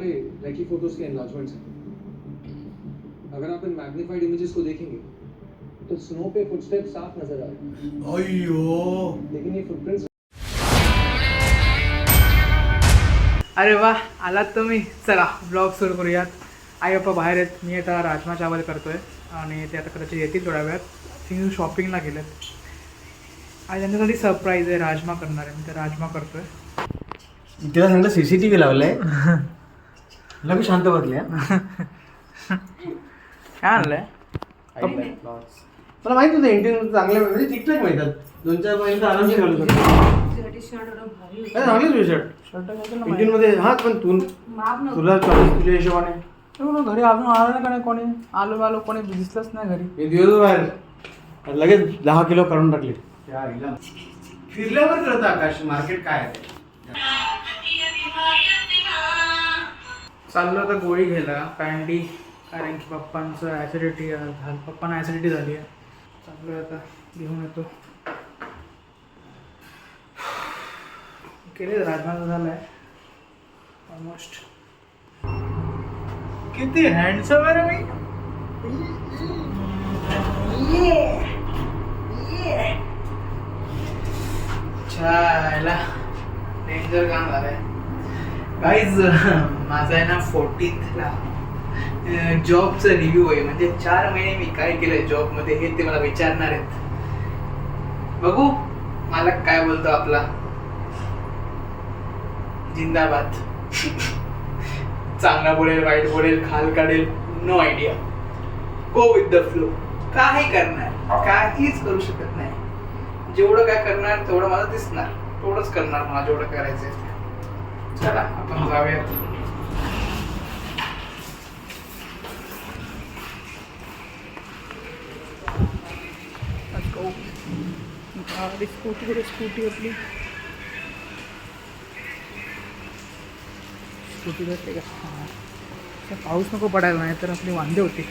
सारे recce photos के एनलार्जमेंट्स हैं। अगर आप इन मैग्नीफाइड इमेजेस को देखेंगे तो स्नो पे फुटस्टेप्स साफ नजर आ रहे हैं। अय्यो, लेकिन ये फुटप्रिंट्स अरे वा, आलात तुम्ही. चला ब्लॉग सुरू करूयात. आई बाप्पा बाहेर आहेत. मी आता राजमा चावल करतोय आणि ते आता कदाचित येतील थोड्या वेळात. तिने शॉपिंगला गेलेत आणि त्यांच्यासाठी सरप्राईज आहे. राजमा करणार आहे मी. तर राजमा करतोय. तिला सांगतो CCTV लावलाय. लगे शांत बसले. काय आणलंय? मला माहित होतं इंडियन चांगले म्हणजे ठीकठाक मिळतात. 2-4 महिन्यात आरामशीर घालू शकतो. चांगलेच शर्ट शर्ट घ्यायचं इंडियन मध्ये. हा पण तुला तुझ्या हिशोबाने घरी अजून आलं का नाही कोणी? आलो कोणी दिसलंच नाही घरी. मी दिवस बाहेर लगेच 10 किलो काढून टाकले. फिरल्यावर कळतं आकाश मार्केट काय आहे. चाललो आता गोळी घ्यायला पॅन्डी, कारण की पप्पांचं ॲसिडिटी पप्पांना ॲसिडिटी झाली आहे. चाललो आता घेऊन येतो. केले राजमाचा झाला आहे ऑलमोस्ट. किती हँडसम आहे रे मी. छायला डेंजर काम झालंय गाईज. माझा आहे ना 14thला जॉबचा रिव्ह्यू आहे. म्हणजे 4 महिने मी काय केलंय जॉबमध्ये हे ते मला विचारणार आहेत. बघू मालक काय बोलतो आपला. जिंदाबाद. चांगला बोलेल, वाईट बोलेल, खाल काढेल, no idea. Go with the flow. काही करणार, काहीच करू शकत नाही. जेवढं काय करणार तेवढं मला दिसणार, तेवढंच करणार मला जेवढं करायचंय. चला आपण जाऊयात. स्कूटी आपली स्कूटी भेटते का? हां, पाऊस नको पडायला, नाही तर आपली वांदे होते.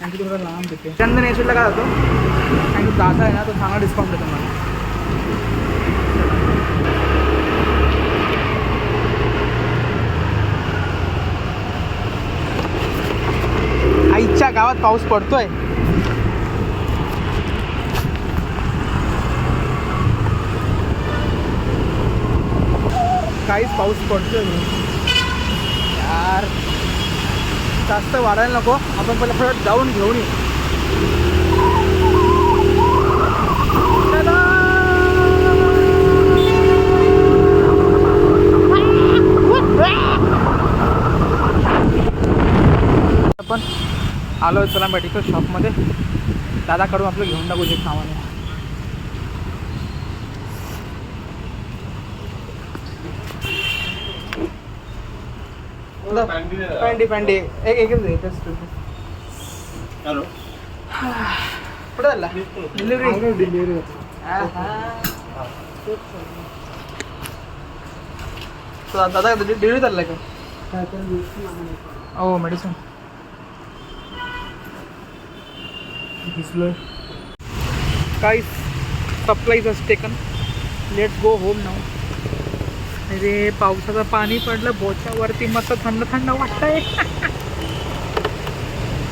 आणि थोडा लांब देते. चंदन एसोडला काय जातो आणि तो दादा आहे ना, तो चांगला डिस्काउंट देतो मला. आईच्या गावात पाऊस पडतोय. काहीच पाऊस पडतोय यार. जास्त वाढायला नको. आपण पहिला थोडं जाऊन घेऊन येऊ. आपण आलो चला मेडिकल शॉपमध्ये. दादाकडून आपलं घेऊन टाकू जे सामान आहे. पॅन्डी एक हॅलो कुठं झाला डिलिव्हरी. दादा डिलिव्हरी झाला का? हो मेडिसिन काही supplies has taken. Let's go home now. अरे पावसाचं पाणी पडलं बोच्यावरती, मस्त थंड थंड वाटतंय.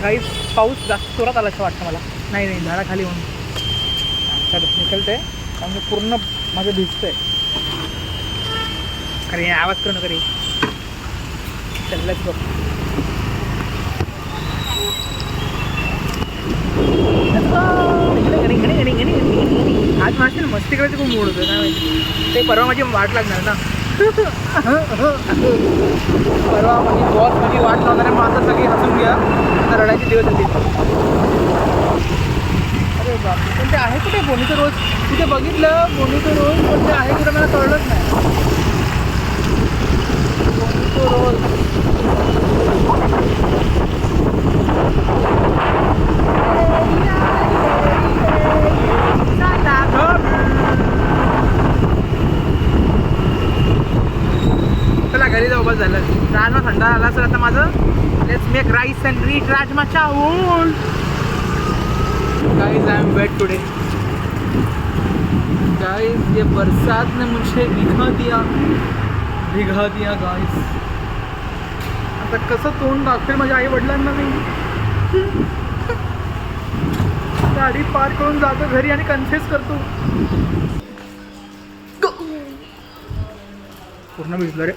काही पाऊस जास्त जोरात आला असं वाटतं मला. नाही झाडाखाली होऊन तर निकलते म्हणजे पूर्ण माझं भिजतंय. अरे आवाज करू नका रे. चलच बघ. आज माझी मस्ती करायची खूप मूड होतं. काय माहिती ते परवा माझी वाट लागणार ना. परवा माझी वाट लावणार आहे. मग आता सगळी हसून घ्या. आता रडायचे दिवस येतील. अरे बापरे, पण ते आहे कुठे बोनीचं रोज? तिथे बघितलं बोनीचं रोज, पण ते आहे कुठे मला कळलंच नाही. बोनीचं रोज चला घरी जाऊ. बस झालं. राजमा थंड आला असेल आता माझं. Let's make rice and red rajma chawal. Guys I am wet today. Guys ये बरसात ने मुझे भिगा दिया गाइस. आता कसं तोंड दाखवेल माझ्या आई वडिलांना मी. गाडी पार करून जातो घरी आणि कन्फ्युज करतो. पूर्ण भिजलं रे.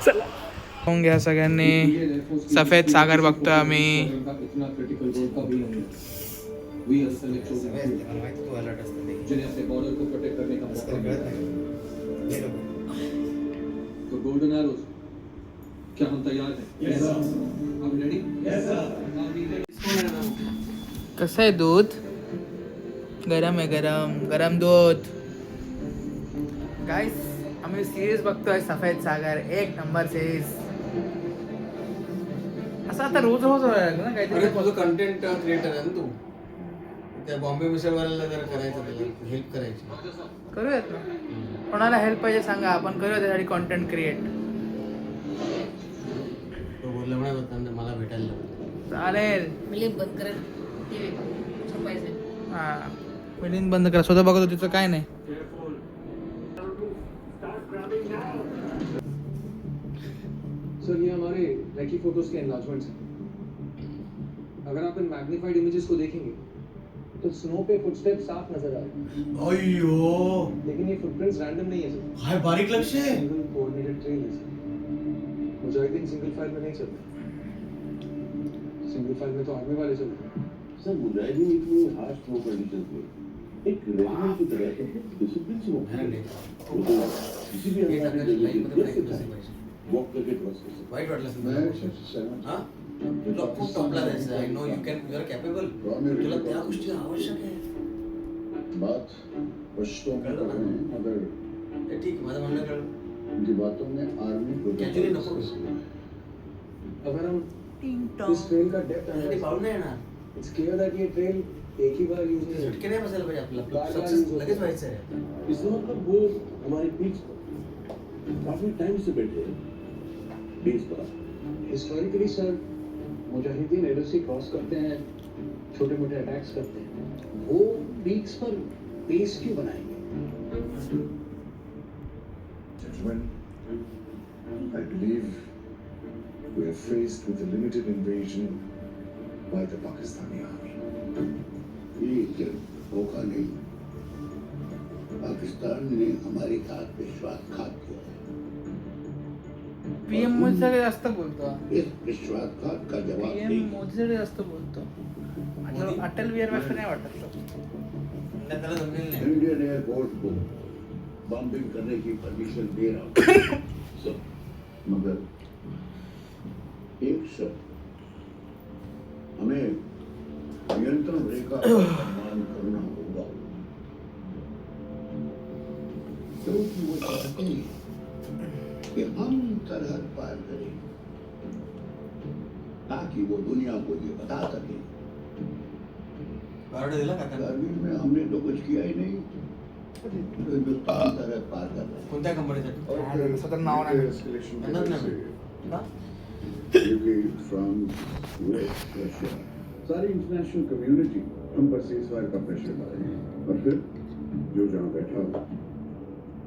चला पाहून घ्या सगळ्यांनी. सफेद सागर बघतोय आम्ही. इतना क्रिटिकल रोल का भी नहीं है. वी आर सेलेक्ट जिन्हें अपने बॉर्डर को प्रोटेक्ट करने का मौका मिला है. तो गोल्डन एरोज, क्या हम तैयार हैं? Yes sir. आप रेडी? Yes sir. कसं आहे दूध? गरम आहे, गरम गरम दूध. गाईस आम्ही सिरीज बघतोय सफेद सागर. एक नंबर सिरीज. असं आता रोज रोज व्हायला ना काहीतरी. तुझं कंटेंट क्रिएटर आहे ना तू. त्या बॉम्बे मिसळवाल्याला जरा करायचं, त्याला हेल्प करायची. करूयात ना. कोणाला हेल्प पाहिजे सांगा, आपण करूया त्यासाठी कॉन्टेंट क्रिएट. तो बोलला म्हणा मला भेटायला लागलं. चालेल. मिलिंद बंद करेल टीव्ही झोपायचं. हां मिलिंद बंद करा. स्वतः बघतो तिचं काय नाही. सर ये हमारे रेकी फोटोज के एनलार्जमेंट्स हैं. अगर आप इन मैग्नीफाइड इमेजेस को देखेंगे तो स्नो पे फुटस्टेप साफ नजर आ रहे हैं. अय्यो लेकिन ये फुटप्रिंट्स रैंडम नहीं है सर. काय बारीक लक्ष आहे. सिंगल कोऑर्डिनेटेड ट्रेल है सर. मुजाहिदीन सिंगल फाइल में नहीं चलते. सिंगल फाइल में तो आर्मी वाले चलते हैं. सर मुजाहिदीन इतनी हार्श फ्लो कंडीशंस में एक रेजिमेंट की तरह डिसिप्लिन से वो किसी भी वॉक करके क्रॉस कर सकते. वाईट वाटलं हां तुला खूप टॉपला जायचं. I know you can, you are capable. तुला त्या गोष्टी आवश्यक आहे. बात पश्तो में कर रहे हैं मगर ते ठीक, माझं म्हणणं कळलं. उनकी बातों में आर्मी कॅज्युअली नको. अगर हम इस ट्रेल का डेप्थ त्यासाठी एनालाइज पाऊल नाही येणार. इट्स क्लियर दैट ये ट्रेल एक ही बार यूज नहीं झटके नाही बसायला पाहिजे. आपलं बार-बार सक्सेस use लगेच होतं. व्हायचं आहे. इसका मतलब वो हमारे बीच पर काफी टाइम से बैठे हैं बीच पर. हिस्टोरिकली सर मुजाहिदीन एलओसी क्रॉस करते हैं, छोटे मोटे अटैक्स करते हैं. वो बीक्स पर बेस क्यों बनाएंगे? Gentlemen, I believe we are faced with a limited invasion by the Pakistani army. ये धोखा नहीं. पाकिस्तान ने हमारे साथ विश्वासघात किया है. पीएम मोदी सगळे जास्त बोलतो. इस विश्वासघात का जवाब पीएम देंगे. मोदी सगळे जास्त बोलतो. अटल बिहारी वाजपेयी नाही वाटत. त्याला जमलेलं नाही. इंडियन एयरपोर्ट को बॉम्बिंग करने की परमिशन दे रहा हूँ. सब मगर एक शब्द, हमें नियंत्रण रेखा का सम्मान करना होगा. क्योंकि वो चाहते हैं कि हम सरहद पार करें ताकि वो दुनिया को ये बता सके. ऑर्डर दिला का त्यांना? कारगिल में हमने तो कुछ किया ही नहीं. हिंदुस्तान सरहद पार कर रहा है. कोणत्या कंपनीसाठी? स्वतः नाव नाही. त्यांनाच नाही का? UK, France, US, रशिया, सारी इंटरनेशनल कम्युनिटी हम पर सीजफायर का प्रेशर डाले और फिर जो जहाँ बैठा हो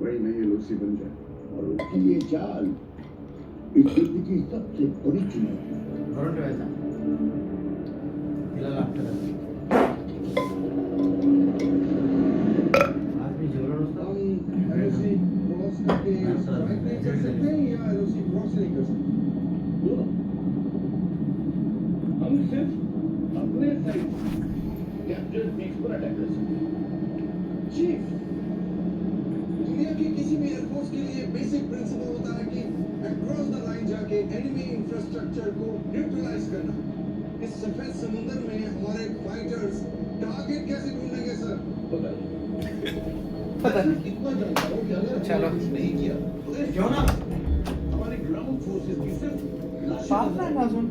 वही नई एलओसी बन जाए. और उनकी ये चाल इस युद्ध की सबसे बड़ी चुनौती है. भरून ठेवायचा. तिला लागतं. आज मी जेवलो नसतो. एलओसी क्रॉस करके स्ट्राइक नहीं कर सकते या एलओसी क्रॉस नहीं कर सकते. दोनों. हम सिर्फ अपने साइड कैप्चर पीक्स पर अटैक कर सकते हैं. चीफ, दुनिया के किसी भी एयरफोर्स के लिए बेसिक प्रिंसिपल होता है कि अक्रॉस द लाइन जाके एनिमी इंफ्रास्ट्रक्चर को न्यूट्रलाइज करना. इस सफेद समुद्र में हमारे फाइटर्स टारगेट कैसे ढूंढेंगे सर? पता नहीं. इतना जानता हूँ कि अगर चलो. हमने कुछ नहीं किया तो जेव ना. हमारी ग्राउंड फोर्सेस की सिर्फ पाच नाही अजून.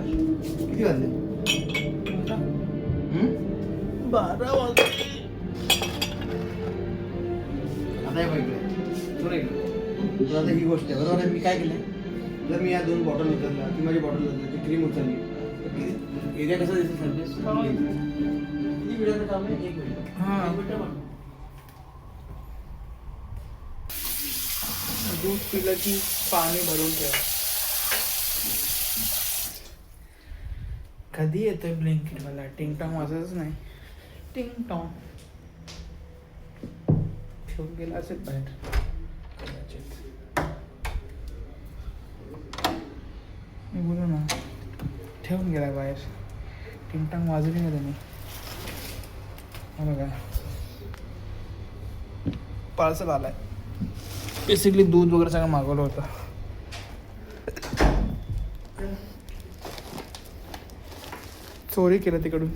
किती वाजले? 12 वाजले. आता हे बघितलं. थोडं इकडे. तर आता ही गोष्ट आहे बरोबर आहे. मी काय केलं, जर मी या 2 बॉटल उचलल्या, ती माझी बॉटल उचलली, ती क्रीम उचलली, एरिया कसा दिसतो सर्विस? किती मिनिटाचं काम आहे? 1 मिनिट. हां. 1 मिनिट. दूध पिलं की पाणी भरून ठेवा. कधी येतोय ब्लिंकिट मला? टिंगटॉंग वाजतच नाही. टिंगटॉंग ठेवून गेला असेल बाहेर कदाचित. मी बोलू ना, ठेवून गेला बाहेर. टिंगटॉंग वाजवली नाही त्यांनी. हा बघा, पार्सल आलाय. बेसिकली दूध वगैरे सगळं मागवलं होतं. चोरी केलं तिकडून.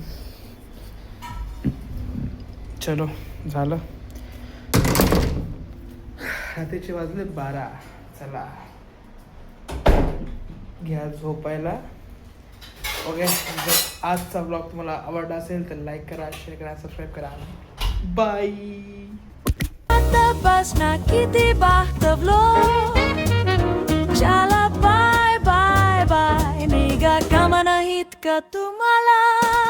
चलो झालं. रात्रीचे वाजले 12. चला घ्या झोपायला. ओके, जर आजचा ब्लॉग तुम्हाला आवडला असेल तर लाईक करा, शेअर करा, सबस्क्राईब करा. Bye. Tapos nakitibak tablo Chala bye bye bye Niga ka manahit ka tumala